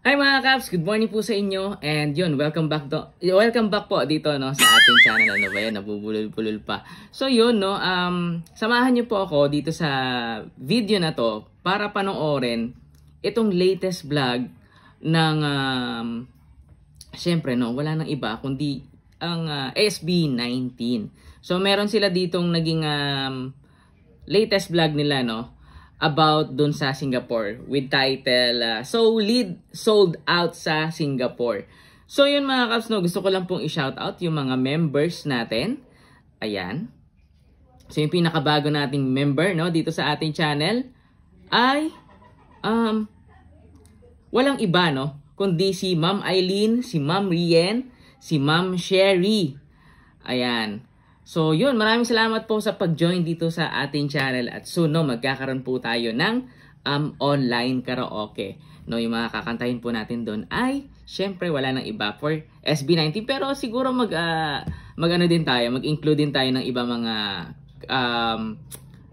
Hi mga Kaps! Good morning po sa inyo and yun, welcome back po dito no sa ating channel. Ano ba yan? Nabubulol-pulol pa. So yun no, samahan niyo po ako dito sa video na to para panoorin itong latest vlog ng syempre no, wala nang iba kundi ang SB19. So meron sila ditong naging latest vlog nila no about dun sa Singapore with title Sold Out sa Singapore. So yun mga Kaps, no, gusto ko lang pong i-shoutout yung mga members natin. Ayan. So yung pinakabago nating member no dito sa ating channel ay walang iba no kundi si Ma'am Eileen, si Ma'am Rien, si Ma'am Sherry. Ayan. So yun, maraming salamat po sa pag-join dito sa ating channel at soon no, magkakaroon po tayo ng online karaoke. No, yung mga kakantahin po natin doon ay syempre wala nang iba for SB19 pero siguro mag-ano din tayo, mag-include din tayo ng iba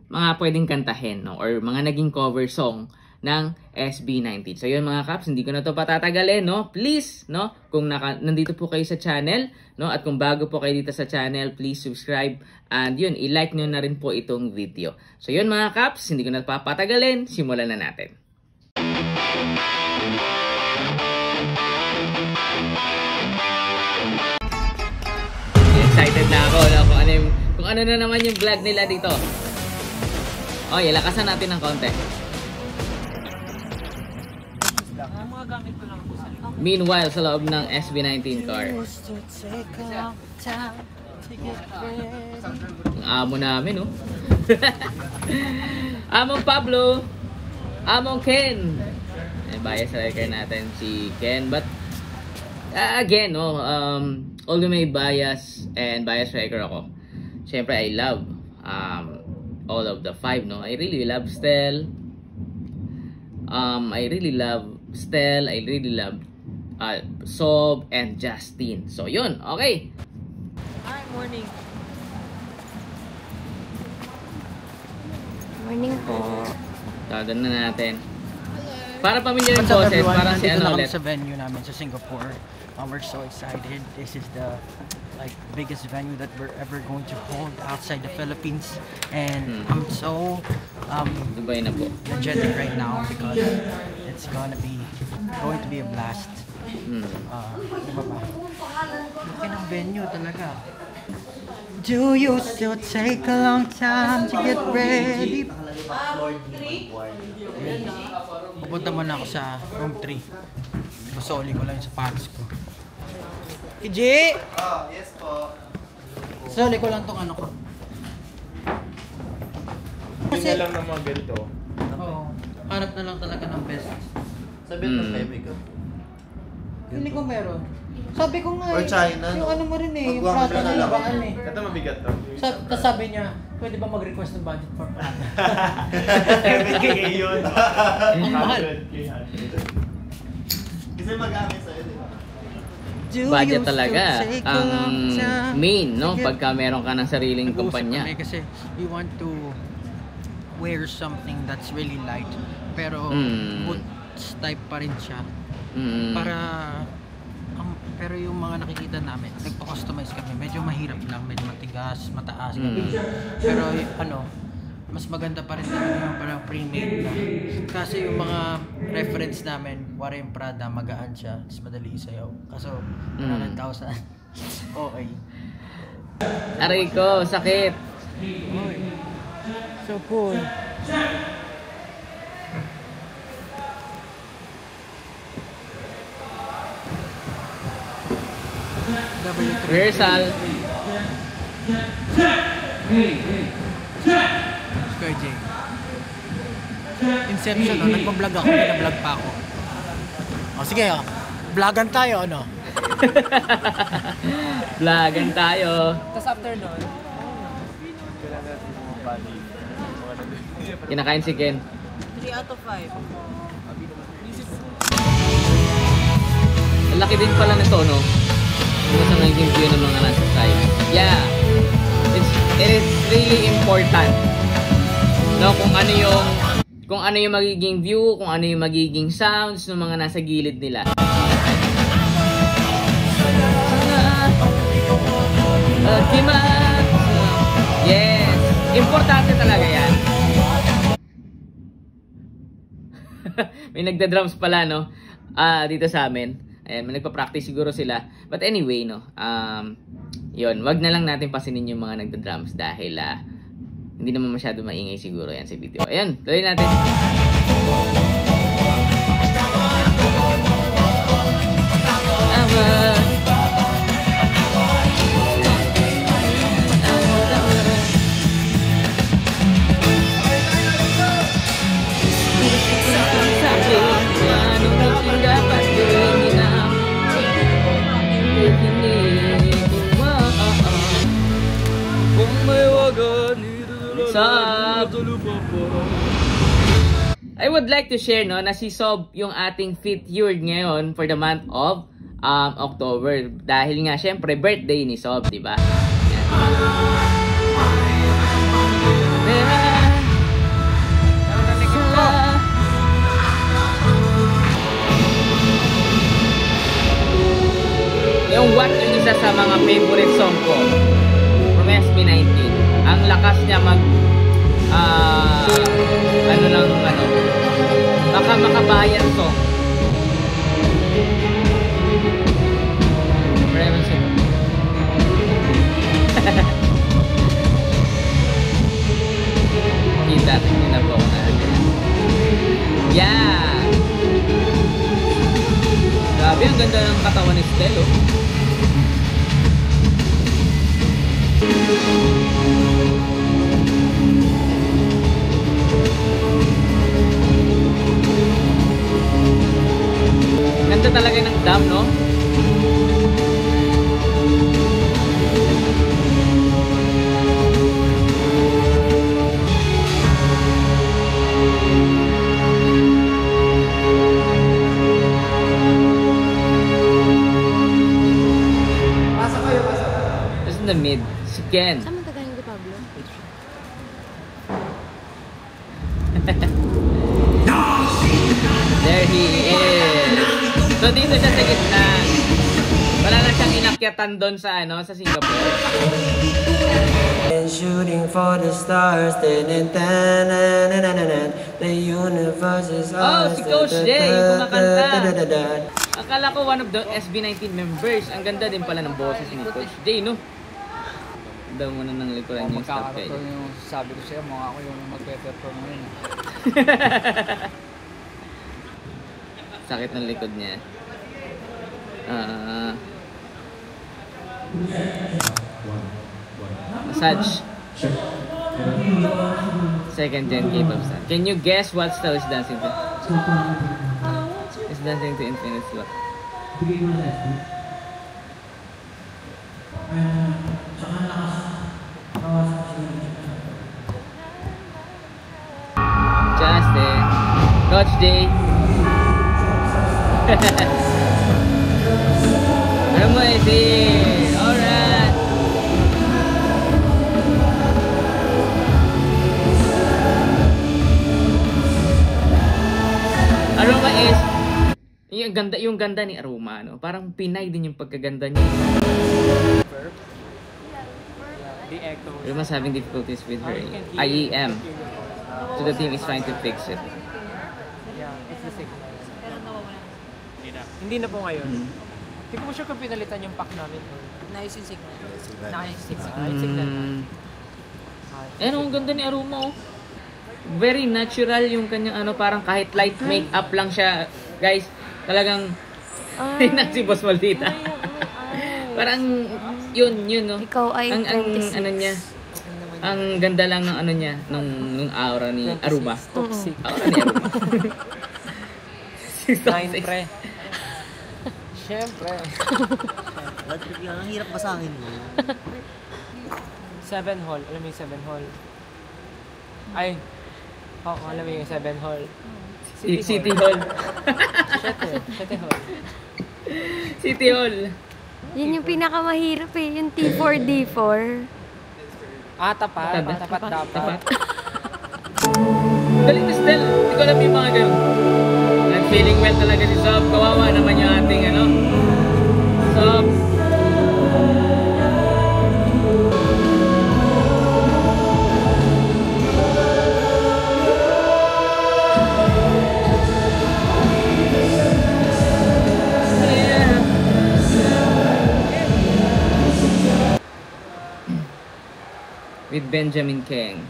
mga pwedeng kantahin no or mga naging cover song ng SB19. So yun mga Kaps, hindi ko na to patatagalin no. Please no, kung nandito po kayo sa channel no at kung bago po kayo dito sa channel, please subscribe and yun, i-like nyo na rin po itong video. So yun mga Kaps, hindi ko na papatagalin, simulan na natin. Excited na ako no, kung ano na naman yung vlog nila dito. Okay, lakasan natin ng konti. Meanwhile, sa loob ng SB19 car. Ang amo namin, no? Among Pablo, among Ken. Bias striker natin si Ken. But, again, no? Although may bias and bias striker ako, syempre I love all of the five, no? I really love Stel. I really love Stel. I really love Sob and Justin. So yun, okay. Hi, morning. Morning po. Tawagan na natin. Para pamilya yung boses, parang si ano ulit. Sa venue namin sa Singapore. We're so excited. This is the biggest venue that we're ever going to hold outside the Philippines, and I'm so Dubai na po. energetic right now because it's going to be a blast. Diba ba? Laki ng venue talaga. Do you still take a long time to get ready? Pupunta muna ako sa room 3. Masoli ko lang yung sapatos ko. Iji! Yes po. Soli ko lang tong ano ko. Kasi lang ng mga ganito. Oo. Hanap na lang talaga ng best. Sabihin ng kaibigan. Hindi ko meron. Sabi ko nga Or China, yung no? ano mo rin eh, yung Magwang Prada siya na na lang. lagaan eh. Ito mabigat to. Tapos sabi niya, pwede ba mag-request ng budget for Prada? 7K yun. Ang mahal. Kasi magamit sa'yo, di ba? Budget talaga ang main, no? Pagka meron ka ng sariling kumpanya. Kasi we want to wear something that's really light, pero boots type pa rin siya. Pero yung mga nakikita namin, nagpa-customize kami. Medyo mahirap lang, medyo matigas, mataas. Pero ano, mas maganda pa rin talaga yung parang pre-made na. Kasi yung mga reference namin, wala yung Prada, magaan siya, tapos madali isayaw. Kaso, 100,000. Okay. Aray ko, sakit. Okay. So cool. Rehearsal. Square J. Inception, no? Nagpa-vlog ako, pina-vlog pa ako. O sige, vlogan tayo, ano? Vlogan tayo. Tapos after nun, Kinakain si Ken. 3 out of 5. Ang laki din pala nito, no? Kung sa naging view ng mga nasa side. Yeah. It is really important. No, kung ano yung kung ano yung magiging view, kung ano yung magiging sounds ng mga nasa gilid nila. Yes, importante talaga yan. May nagda-drums pala, no? Dito sa amin. Ayan, may nagpa-practice siguro sila. But anyway, no? Yun, wag na lang natin pasinin yung mga nagda-drums dahil hindi naman masyado maingay siguro yan sa video. Ayan, tuloy natin. I would like to share, no, na si Sob yung ating 5th year ngayon for the month of October. Dahil nga, syempre, birthday ni Sob, di ba? Yung What yung isa sa mga favorite song ko from SB19. Ang lakas niya mag baka makabayan song. Kita, tingnan na po ako na. Yeah! Grabe, ang ganda ng katawan ni Stelo. Ganda talaga ng dam, no? Pasok kayo, pasok. Just in the mid. Si Ken. Saan matagaling ni Pablo? There he is. So dito siya sa gitna. Wala na siyang inakyatan doon sa sa Singapore. Shooting for the stars, the universe is ours. Si Coach Jay, yung kumakanta. Akala ko one of the SB19 members. Ang ganda din pala ng boses ni Coach Jay, no? Daw mo na ng likuran yung stop kayo. Yung sabi ko sa'yo, mga ako yung magpe-perform ngayon. Sakit ng likod niya. Massage. Second gen K-pop star. Can you guess what style is dancing to? Is dancing to Infinite Slot. Justin. Coach Day. Ano mo alright. Aroma is yung ganda ni Aroma, no? Parang Pinay din yung pagkaganda niya. Aroma's having difficulties with her IEM. So the team is trying to fix it. Yeah, it's the signal. Hindi na po ngayon. Hindi ko sure kung pinalitan yung pack namin. Nice yung signal. Nice signal. Ang ganda ni Aroma, oh. Very natural yung kanyang parang kahit light makeup lang siya. Guys, talagang si Boss Maldita. Parang yun, no. Ikaw ay ang niya. Ang ganda lang ng niya, nung aura ni Aruma. Toxic. Aura ni Aruma. 9 pre. Siyempre. Ang hirap basahin mo. 7 hall. Alam mo yung 7 hall? Ay. Alam mo yung 7 hall. City Hall. 7 hall. City Hall. Yun yung pinakamahirap eh. Yung T4, D4. Tapat dapat. Galing na Stel. ko alam yung mga ganun. Not feeling well talaga si Sob. Kawawa naman yung ating ano. Sob. With Benjamin Keng.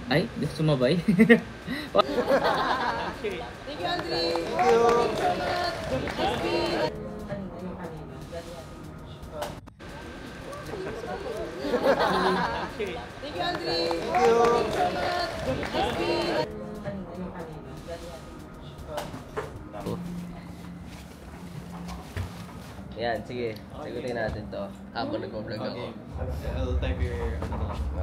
Ay, sumabay. Yan, sige. Sagutin natin to habang nag-vlog ako. I'll type your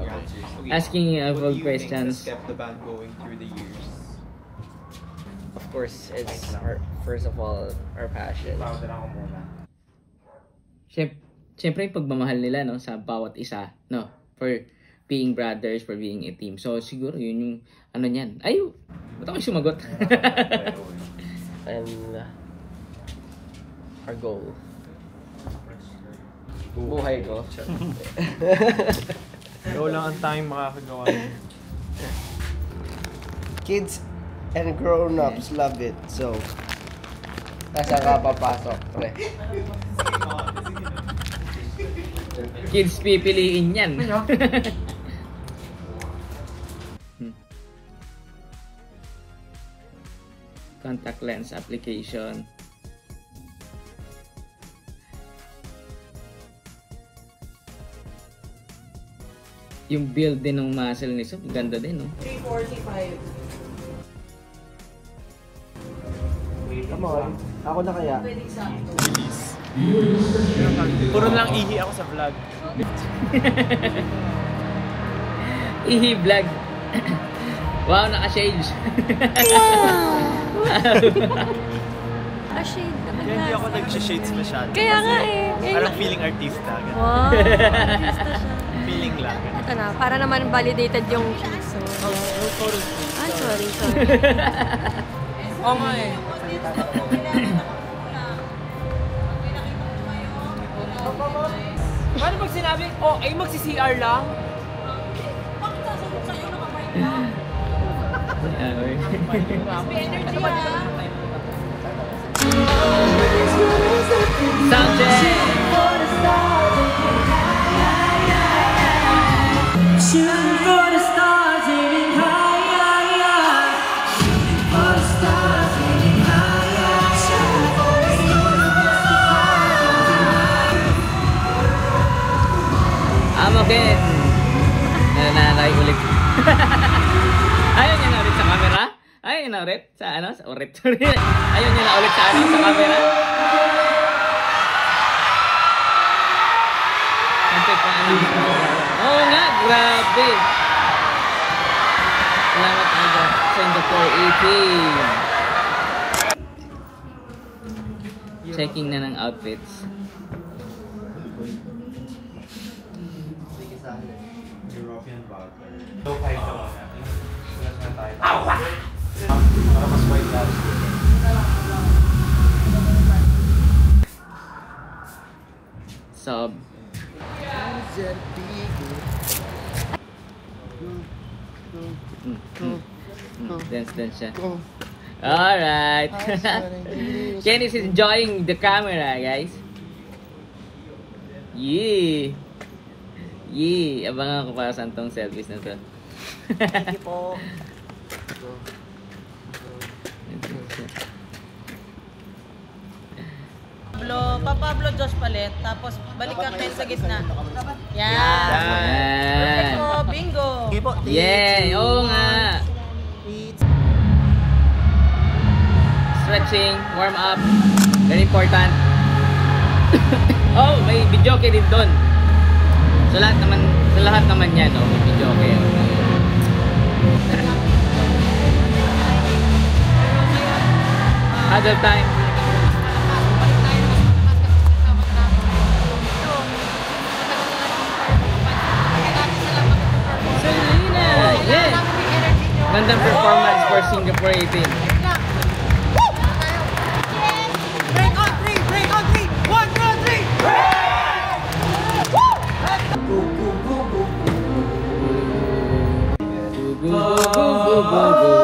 answers. Okay. Asking What do you questions. think has kept the band going through the years? Of course, it's our, first of all, our passion. Siyempre yung pagmamahal nila no sa bawat isa no for being brothers, for being a team. So siguro yun yung ano niyan. Ay, ba't ako sumagot? And our goal. Buhay ko. Ikaw lang ang tayong makakagawa. Kids and grown-ups love it, so Nasa ka papasok, pre. Kids pipiliin yan. Contact lens application. Yung build din ng muscle ni Sob, ganda din, no? 345. come on. Ako na kaya. Puro lang ihi ako sa vlog. Ihi vlog. Wow, naka-shades. Shade naman. Kaya hindi ako nag-shades masyado. Kaya nga eh. Parang feeling artista. Ganun. Wow, artista siya. Feeling lang. Ito na, para naman validated yung shades. So, ah, sorry. Oo nga eh. Paano pag sinabi, oh, ay magsi-CR lang? Sound check! Shooting for the stars, aiming high. Shooting for the stars, aiming high. Shooting for the stars. I'm okay. Nananay ulit. Ayaw niya na ulit sa camera? Ayaw niya na ulit sa ano? Sa ulit. Ayaw niya na ulit sa ano? Sa camera? Siyempre pa ano? Oo nga, grabe. Salamat aga. Singapore 18. Checking na ng outfits. European vodka. So, kahit ka muna. Plus na tayo. Para mas white last. Sob. Dance siya. Alright. Kenny is enjoying the camera, guys. Yee. Yee. Abangan ko para saan tong selfies na to. Thank you po. Pablo Josh Palet, tapos balik ka tayo sa gitna. Yan. Yan. Perfecto, bingo. Okay po. Yeah, oo nga. Stretching, warm up. Very important. Oh, may videoke din doon. Sa lahat naman yan, oh, may videoke. Other time. Selena! Yeah! Gandang performance for Singapore 18. Break on 3! Break on 3! 1, 2, 3! Go, go, go, go, go.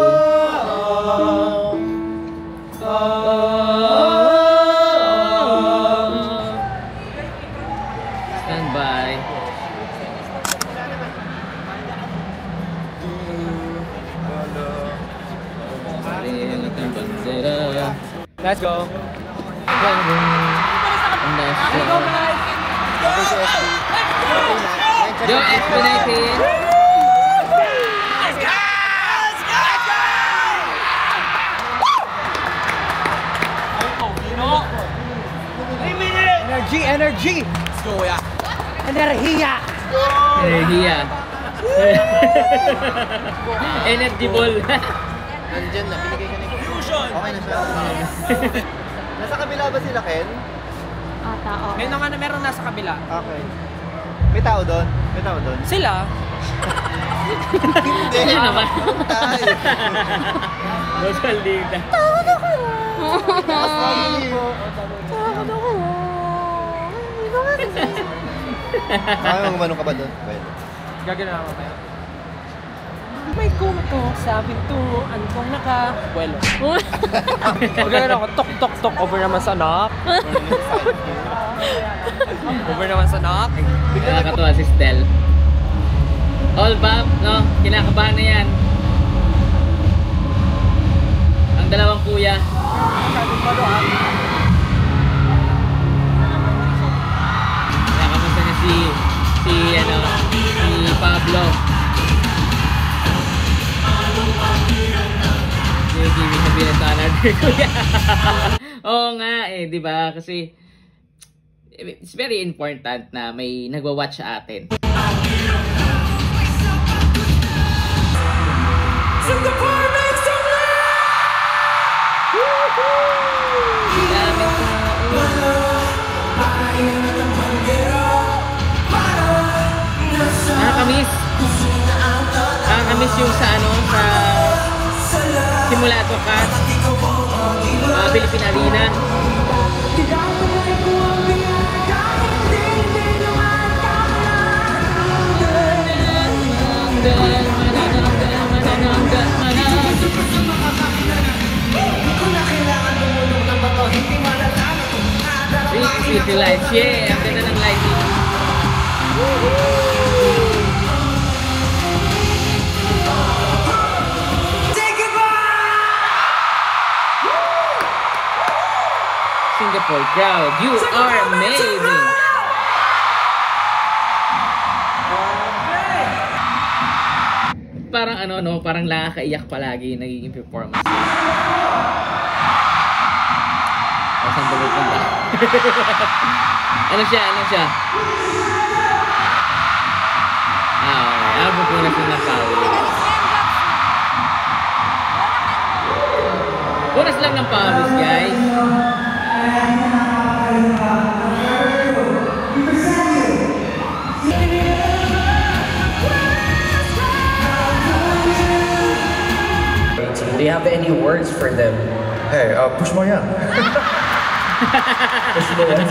Stand by. Let's go. Yo, SB19. Energy, energy! Let's go, yeah. Enerhiya! Enerhiya. Energy ball. Nandyan na, binigay ka na yung fusion. Okay na siya. Nasa kabila ba sila, Ken? Ata, oo. Meron nasa kabila. Okay. May tao doon? May tao doon? Sila? Hindi. Ano naman? Tayo. Rosalita. Kaya gumanong ka ba doon? Gagawin ako tayo. May kumako sa pintuan kong nakabuelo. Gagawin ako, tok tok tok over naman sa knock. Over naman sa knock. Nakakatuwa si Stel. All back, no? Kinakabahan na yan. Ang dalawang kuya. Nakamusta na si Pablo. Give me a bit of another kuya. Oo nga eh, di ba? Kasi it's very important na may nagwa-watch sa atin. Nakakamiss yung sa Simulato Cat, Philippine Arena. City lights, yeah, ang ganda ng lighting. Singapore crowd, you are amazing. Parang parang nakakaiyak palagi yung nagiging performance. Saan ba punta? Ano siya? Okay. Pupunas na ng pawis. Punas lang ng pawis, guys. Do you have any words for them? Hey, push mo yan.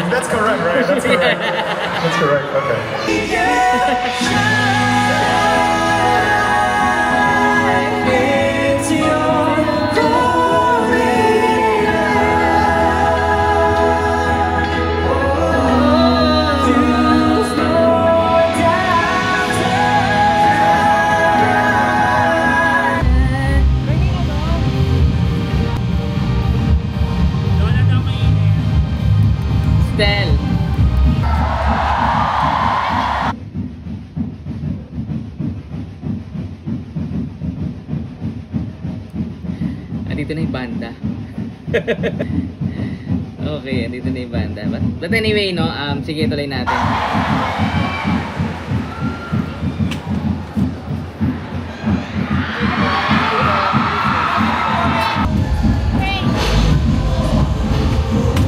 That's correct, right? That's correct. That's correct. Okay. Stel. Andito na yung banda. Okay, andito na yung banda. But anyway, no, sige, tuloy natin.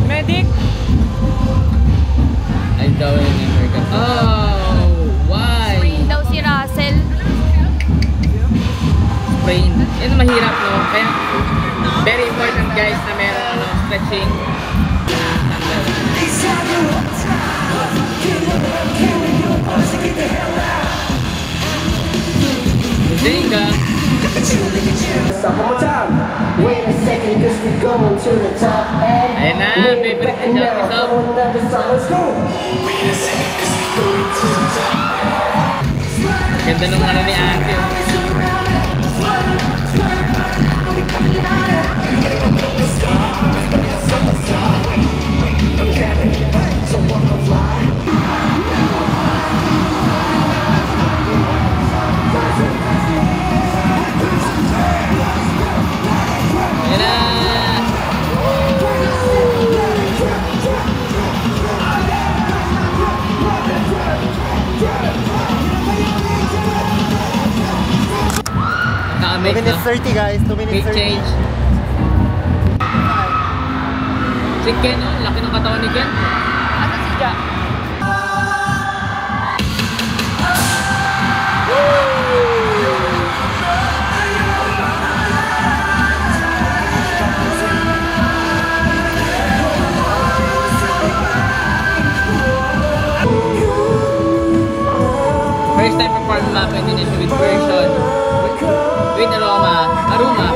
Medic! Ay, daw yung American. Oh! Why? Sprain daw si Russell. Sprain. Yan ang mahirap, no? Kaya, very important, guys, na meron, ano, stretching. Zenga. Ayan na, favorite na Jackie Ganda nung ano ni ate. Two minutes 30 guys, 2 minutes 30. Change. Si Ken, oh, laki ng katawan ni Ken. Ano si Jack? First time performing Mapa Indonesia with version. With Aruma.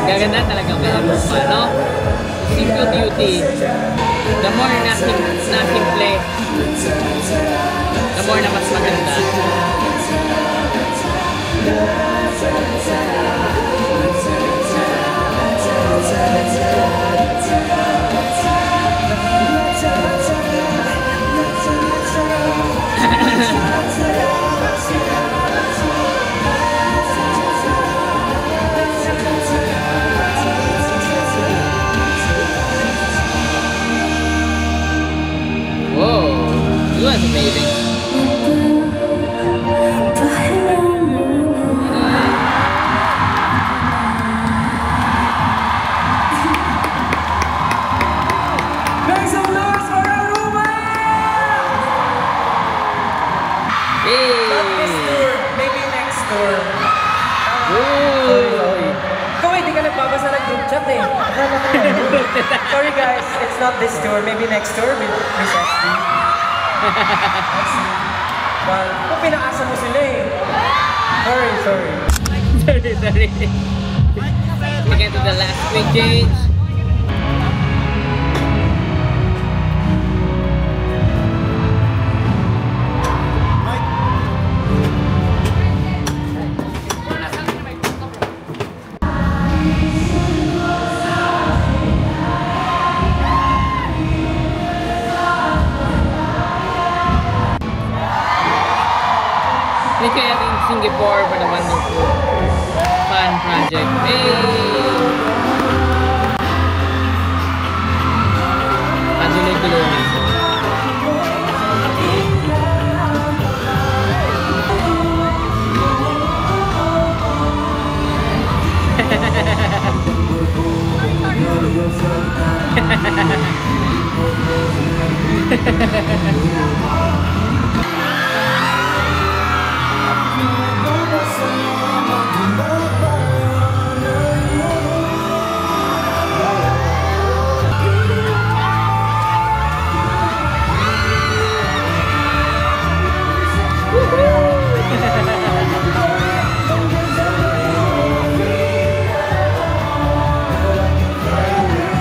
Gaganda talaga kay Aruma, no? Simple beauty. The more nothing play, the more na mas maganda. Whoa, you was amazing. Make some noise for Aruma! Not this tour, maybe next tour. Ikaw hindi ka nagbabasa ng group chat eh. Sorry guys, it's not this tour, maybe next tour with Miss SD. Well, kung pinaasa mo sila eh. Sorry. Sorry. We get to the last quick change. Thank you in Singapore for the wonderful fun project. Patuloy-tuloy.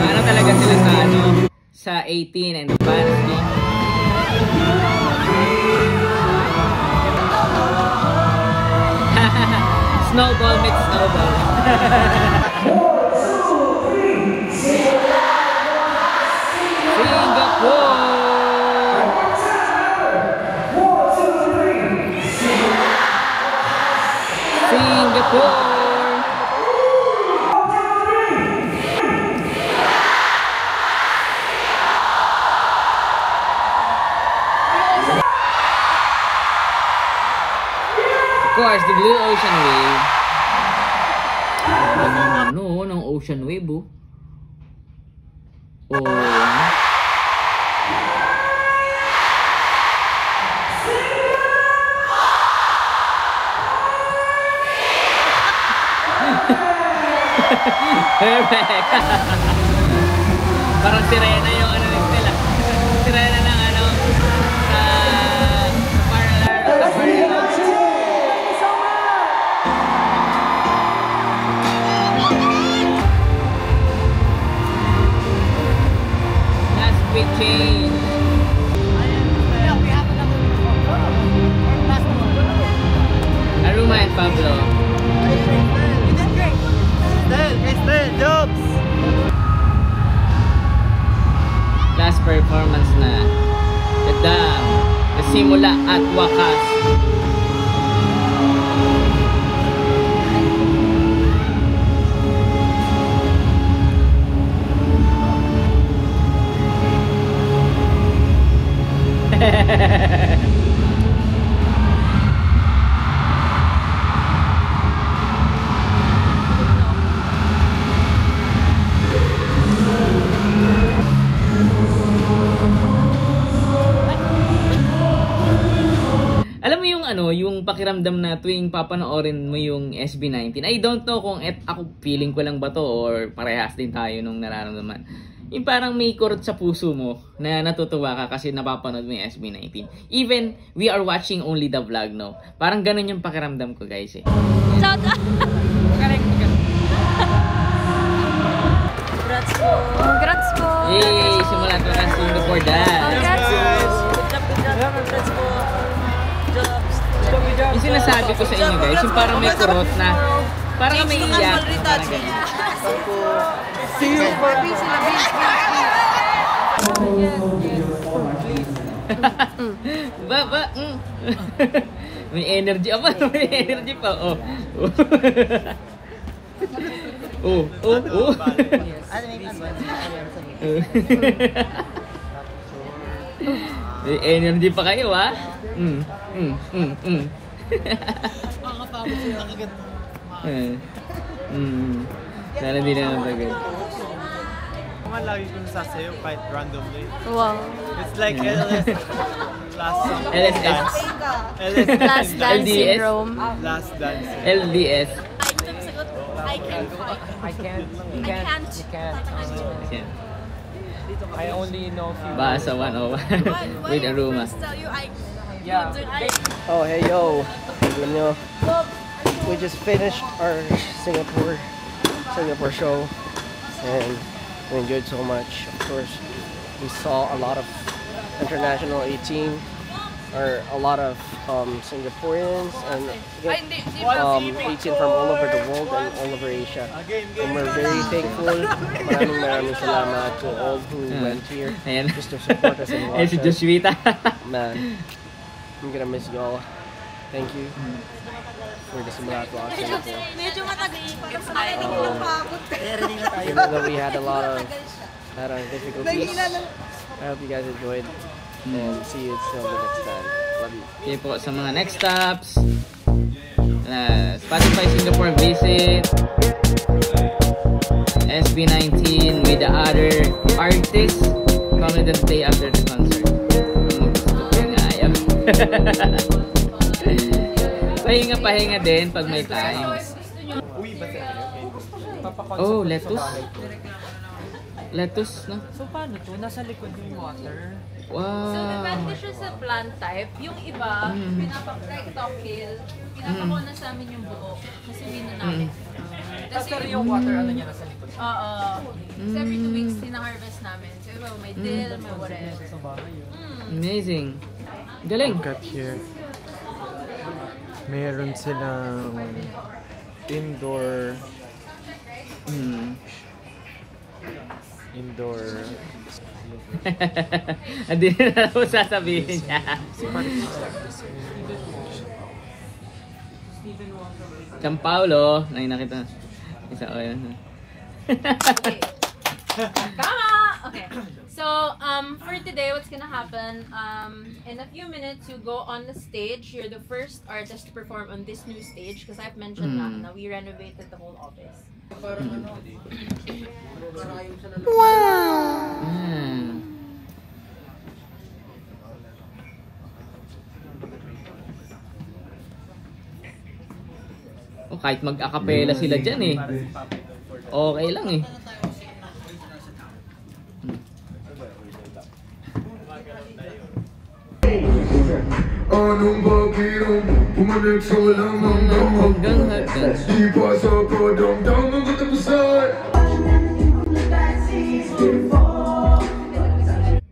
Ano talaga sila sa ano? Sa 18 and advanced. Snowball meets snowball. Singapore. course, the Blue Ocean Wave. Ano, ng Ocean Wave, oh. Oh. Perfect. Parang sirena yung ano nila. Sirena ng ano sa last quick change. Aruma and Pablo. Crystal, jobs! Last performance na. Tadam! Nasimula at wakas. Alam mo yung ano, yung pakiramdam na tuwing papanoorin mo yung SB19. I don't know kung ako feeling ko lang ba to or parehas din tayo nung nararamdaman. Yung parang may kurot sa puso mo na natutuwa ka kasi napapanood mo yung SB19. Even we are watching only the vlog, no? Parang ganun yung pakiramdam ko, guys, eh. Congrats po. Congrats po. Yay! Simulan ko ng Singapore dance. Congrats po. Congrats po. Jobs. Yung sinasabi ko sa inyo, guys, yung parang may kurot na parang may iyak. Parang ganyan. See you for May energy. Aba, may energy pa. Oh. Oh. May energy pa kayo, ha? Makakapagod siya agad. Sana di na natagal. Mga lagi ko nasasayaw kahit randomly. Wow. It's like LS. Last song. LSS. Last dance LDS. syndrome. Last dance. LDS. I can't. I only know few. Basa 101 with Aruma. Oh, hey yo. Alam nyo, we just finished our Singapore show and we enjoyed so much. Of course, we saw a lot of international 18 or a lot of Singaporeans and 18 from all over the world and all over Asia. And we're very thankful. Maraming salamat to all who went here just to support us and watch us. Man, I'm gonna miss you all. Thank you for the Simulator Vlog Singapore. Even though we had a lot of difficulties, I hope you guys enjoyed. And see you till the next time. Love you. Okay po, sa mga next stops, Spotify Singapore visit, SB19 with the other artists, comment and play after the concert. Pahinga din pag may time. Oh, lettuce, no? So paano to? Nasa likod yung water? Wow. So depende siya sa plant type. Yung iba, like top hill, pinapako na sa amin yung buo. Kasi win na namin. Pero yung water, ano niya nasa likod? Oo. So every 2 weeks, tina-harvest namin. So iba, may dill, may whatever. Amazing. Galing. Cut here. Meron silang indoor Hindi na ako sasabihin niya. San Paulo. Ay, nakita. Isa o yan. Okay. Tama! Okay. So, for today, what's gonna happen, in a few minutes, you go on the stage. You're the first artist to perform on this new stage because I've mentioned na we renovated the whole office. Wow! Oh, kahit mag-acapella sila dyan eh. Okay lang eh. Anong bakirong pumanik sa walang hanggang di pa sa kadamdam ang katapusan.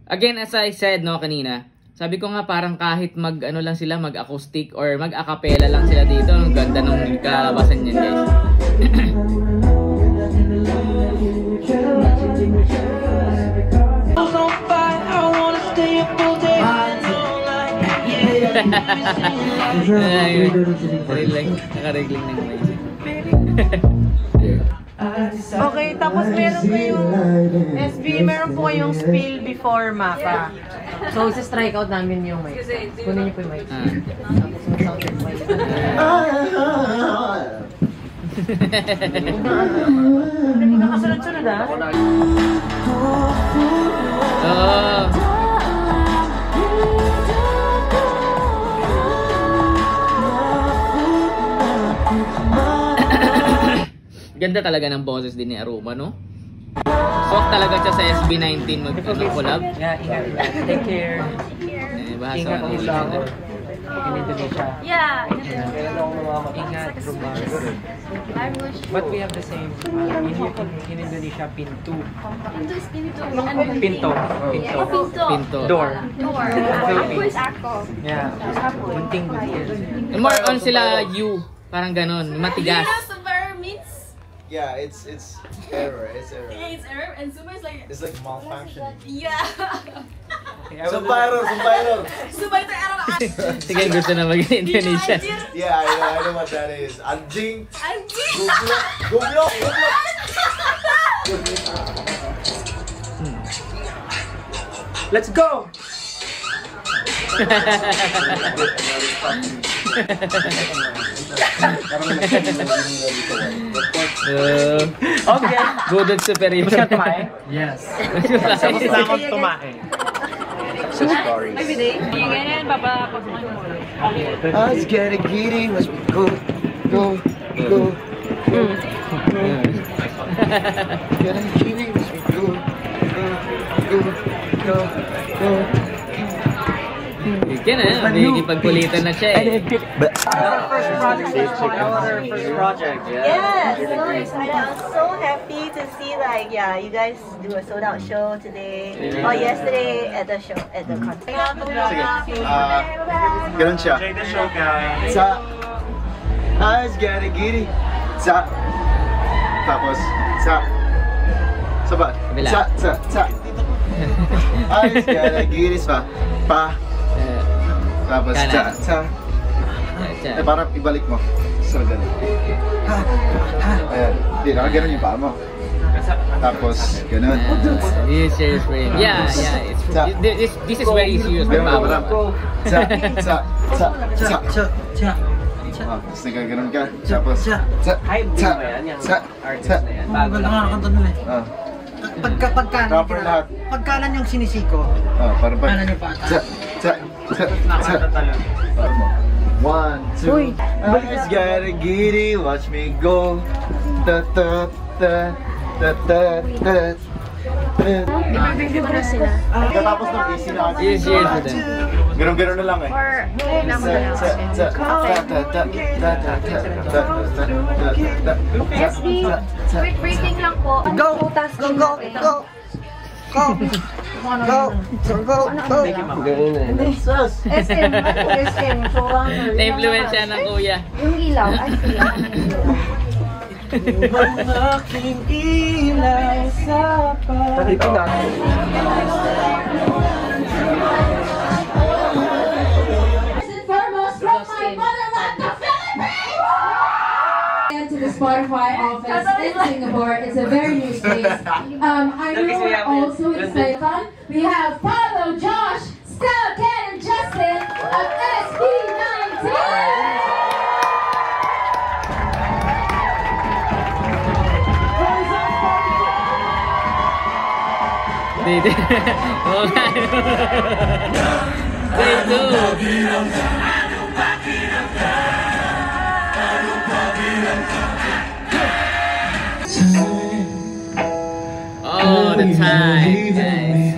Again, as I said no kanina, sabi ko nga parang kahit mag-ano lang sila, mag-acoustic or mag-acapella lang sila dito, ang ganda ng kalabasan niyan, guys. Nakaregling ng music. Okay, tapos meron po yung SB, meron po kayong spill before Maka. So, isa-strike out namin yung mic. Kunin niyo po yung mic. Tapos mag-sound check mic. Hindi ka kasunod-sunod ah. Oh. Ganda talaga ng boses din ni Aruma, no? Sok talaga siya sa SB19 mag-collab. Yeah, ingat. Take care. Bahasa ingat po sa ako. In Indonesia. Yeah. Ingat. But we have the same. In Indonesia, pintu. Pinto is pinto. Pinto. Pinto. Door. Where's ako? Yeah. Bunting bunting. More on sila you. Parang ganon. Matigas. Yeah, it's error. It's error. Yeah, it's error, and Suma is like... It's like malfunctioning. Yeah. Sumpairor. error. Sige, gusto na mag-Indonesia. Yeah, I know what that is. Anjing. Goblok. Let's go! Okay. Budod superior. Gusto ka tumae? Yes. Tapos na akong tumae. So stories. Ganyan, papapasukan mo. I was getting giddy, let's go. Getting giddy, let's go. Yan na, nakikipagkulitan na siya eh. First project. Yes, I'm so happy to see you guys do a sold out show today. Or yesterday at the show, at the concert. Sige. Ganun siya. Enjoy the show, guys. Sa. I was getting giddy. Sa. Tapos. Sa. Sa ba? Sa. I was getting giddy. Sa. Pa. Tapos, sa. Eh, parang ibalik mo. So, ganun. Ayan. Hindi, nakaganon yung paa mo. Tapos, ganun. This is very... Yeah. This is very serious. Sa. Tapos, nagaganon ka. Tapos, sa. Pagkalan yung sinisiko. Parang pa. Kanan yung pata. Sa. 1, 2. I just gotta giddy, watch me go. Nag-review ko na sila. Tapos ng easy na kasi. Yes. Ganun na lang eh. Or, na mo na SB, quick briefing lang po. Go! SM. Na-influence siya ng kuya. Yung ilaw, ay sila. Aking ilaw sa Dito na. To the Spotify office in Singapore. It's a very new space. I know we're also excited. we have Paulo, Josh, Stella, Ken, and Justin of SB19. Oh, the time, guys.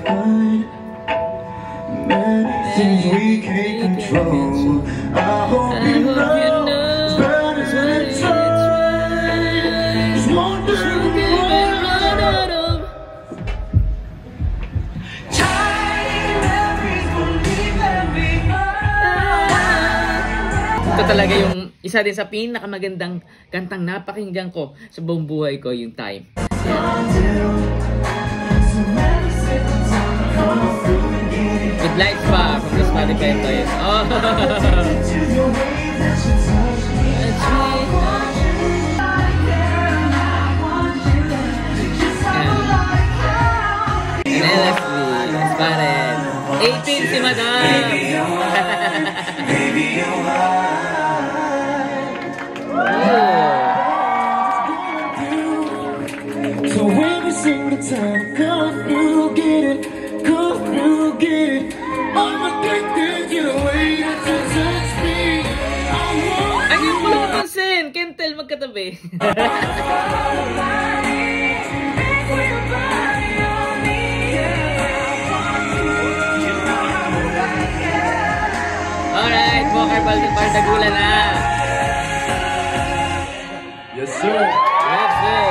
Things we can't control. I hope you know it's better than it tries. One day we'll run out of time. Memories will leave them behind. Ito talaga yung isa din sa pinakamagandang kantang napakinggan ko sa buong buhay ko, yung Time. With lights pa from the Spotify players. Oh. And LSD, Spotted. 18 si Madam. So when you sing the time, come through, get it, come through, get it. I'm addicted to the way that you touch me. Ay, yung pala mapansin! Kentel, magkatabi. Alright, Walker Bardagulan na. Yes, sir. Yes, sir.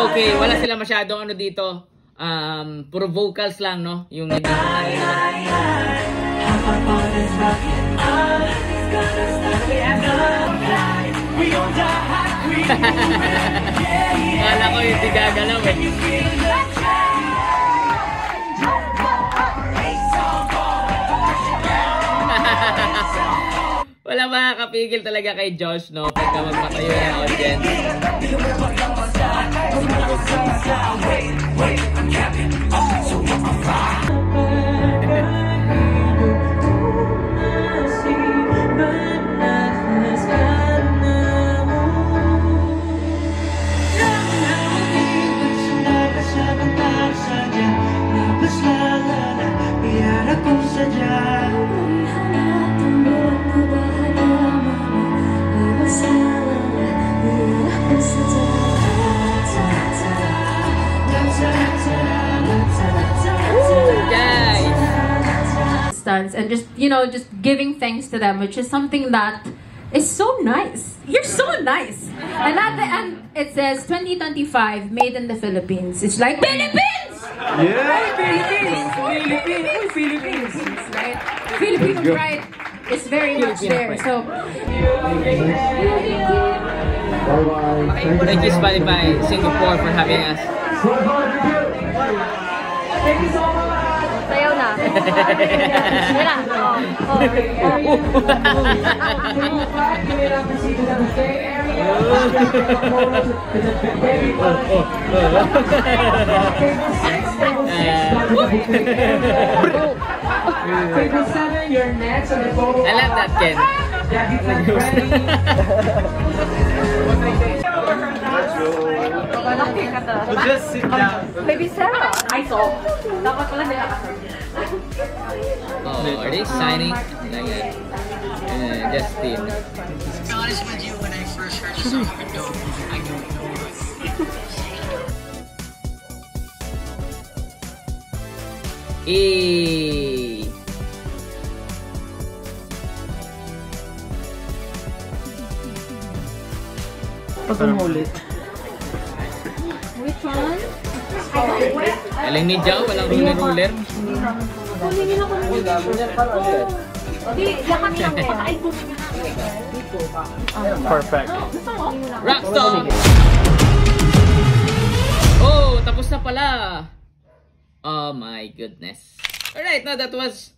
Okay, wala sila masyadong ano dito. Puro vocals lang, no? Yung kala ko yung tigagalaw eh. Wala makakapigil talaga kay Josh, no? Pagka magpatayo ng audience. And just, you know, just giving thanks to them, which is something that is so nice. You're so nice. And at the end, it says 2025, made in the Philippines. It's like Philippines! Yeah! Philippines! Right? Filipino pride is very much there. So, thank you, Spotify Singapore, for having us. Thank you so much! Sayaw na. Yan na. I love that, Ken. Just sit down. Baby Sarah. I saw. Dapat pala nila Oh, are they signing? Justin. To be honest with you, when I first heard the song, I don't know it. Pag umulit. which one? Aling ni Jao, walang ruler-ruler. Kunin niyo na kung Di, yakan lang eh. Ay, Perfect. Rockstar! Oh, tapos na pala. Oh my goodness. Alright, now that was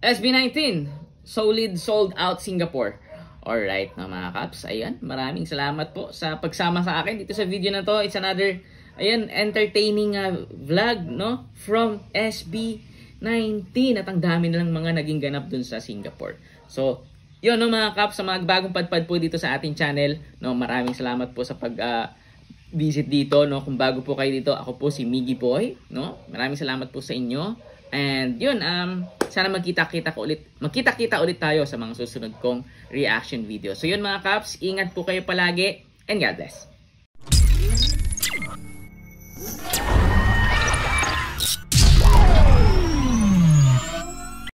SB19, solid sold out Singapore. Alright na mga kaps, ayan, maraming salamat po sa pagsama sa akin dito sa video na to. It's another, ayan, entertaining vlog, no, from SB19 at ang dami nilang mga naging ganap dun sa Singapore. So, yun no mga kaps, sa mga bagong padpad po dito sa ating channel, no, maraming salamat po sa visit dito, no. Kung bago po kayo dito, ako po si Miggy Boy, no. Maraming salamat po sa inyo. And yun, sana magkita-kita ulit tayo sa mga susunod kong reaction video. So yun mga kaps, ingat po kayo palagi and God bless.